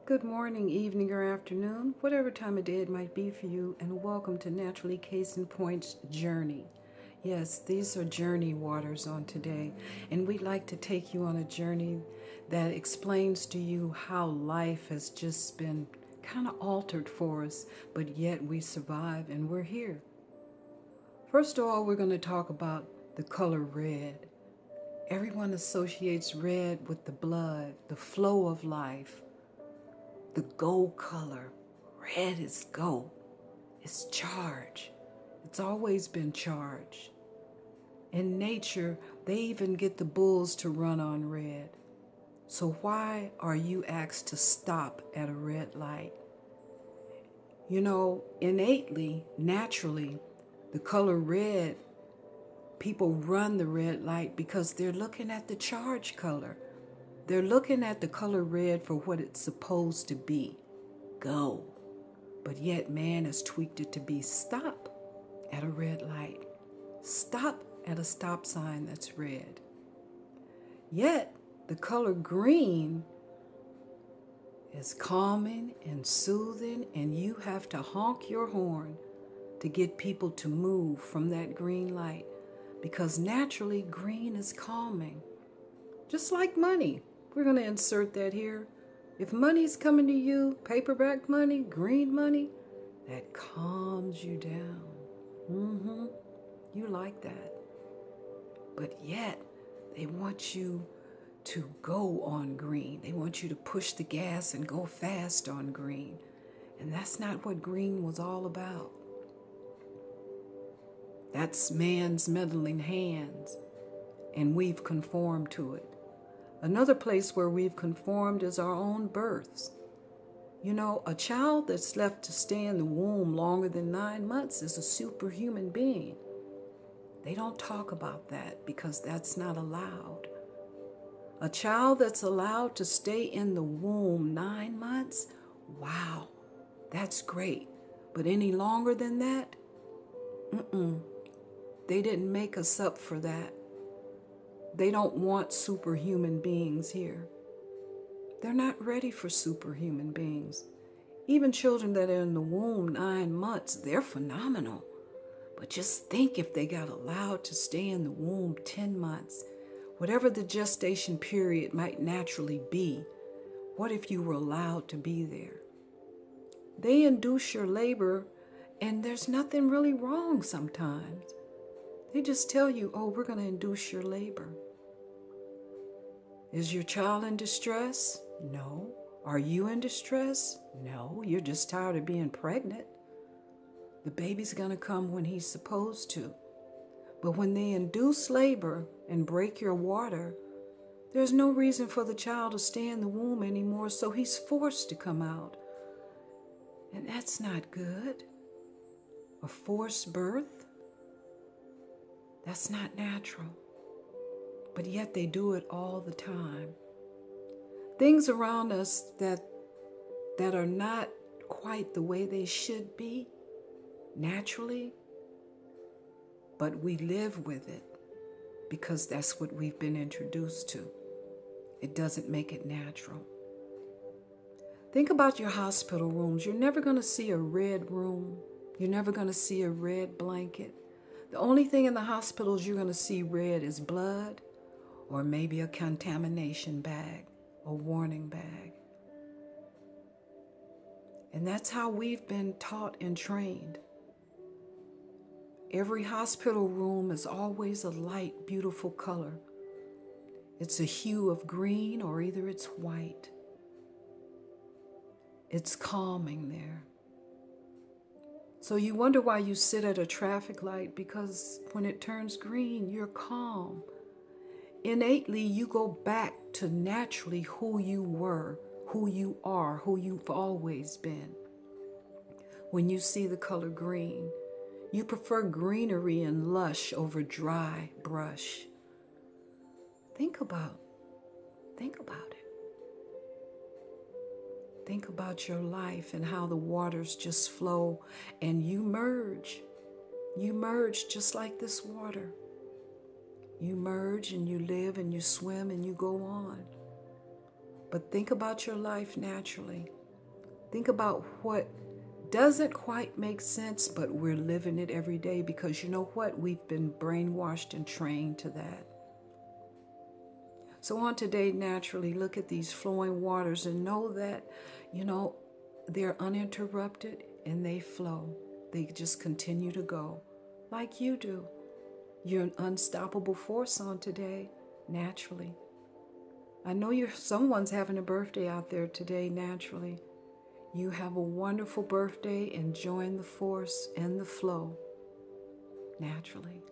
Good morning, evening, or afternoon, whatever time of day it might be for you, and welcome to Naturally Case in Point's Journey. Yes, these are journey waters on today, and we'd like to take you on a journey that explains to you how life has just been kind of altered for us, but yet we survive and we're here. First of all, we're going to talk about the color red. Everyone associates red with the blood, the flow of life. The gold color. Red is gold. It's charged. It's always been charged. In nature, they even get the bulls to run on red. So why are you asked to stop at a red light? You know, innately, naturally, the color red, people run the red light because they're looking at the charge color. They're looking at the color red for what it's supposed to be, gold. But yet man has tweaked it to be stop at a red light. Stop at a stop sign that's red. Yet the color green is calming and soothing, and you have to honk your horn to get people to move from that green light, because naturally green is calming. Just like money. We're going to insert that here. If money's coming to you, paperback money, green money, that calms you down. You like that. But yet, they want you to go on green. They want you to push the gas and go fast on green. And that's not what green was all about. That's man's meddling hands, and we've conformed to it. Another place where we've conformed is our own births. You know, a child that's left to stay in the womb longer than 9 months is a superhuman being. They don't talk about that because that's not allowed. A child that's allowed to stay in the womb 9 months, wow, that's great. But any longer than that, they didn't make us up for that. They don't want superhuman beings here. They're not ready for superhuman beings. Even children that are in the womb 9 months, they're phenomenal. But just think if they got allowed to stay in the womb 10 months, whatever the gestation period might naturally be, what if you were allowed to be there? They induce your labor, and there's nothing really wrong sometimes. They just tell you, oh, we're going to induce your labor. Is your child in distress? No. Are you in distress? No. You're just tired of being pregnant. The baby's going to come when he's supposed to. But when they induce labor and break your water, there's no reason for the child to stay in the womb anymore, so he's forced to come out. And that's not good. A forced birth? That's not natural. But yet they do it all the time. Things around us that are not quite the way they should be, naturally, but we live with it because that's what we've been introduced to. It doesn't make it natural. Think about your hospital rooms. You're never going to see a red room. You're never going to see a red blanket. The only thing in the hospitals you're going to see red is blood, or maybe a contamination bag, a warning bag. And that's how we've been taught and trained. Every hospital room is always a light, beautiful color. It's a hue of green, or either it's white. It's calming there. So you wonder why you sit at a traffic light, because when it turns green, you're calm. Innately, you go back to naturally who you were, who you are, who you've always been. When you see the color green, you prefer greenery and lush over dry brush. Think about it. Think about your life and how the waters just flow and you merge. You merge just like this water. You merge and you live and you swim and you go on. But think about your life naturally. Think about what doesn't quite make sense, but we're living it every day because you know what? We've been brainwashed and trained to that. So on today, naturally, look at these flowing waters and know that, they're uninterrupted and they flow. They just continue to go like you do. You're an unstoppable force on today, naturally. I know someone's having a birthday out there today, naturally. You have a wonderful birthday, enjoying the force and the flow, naturally.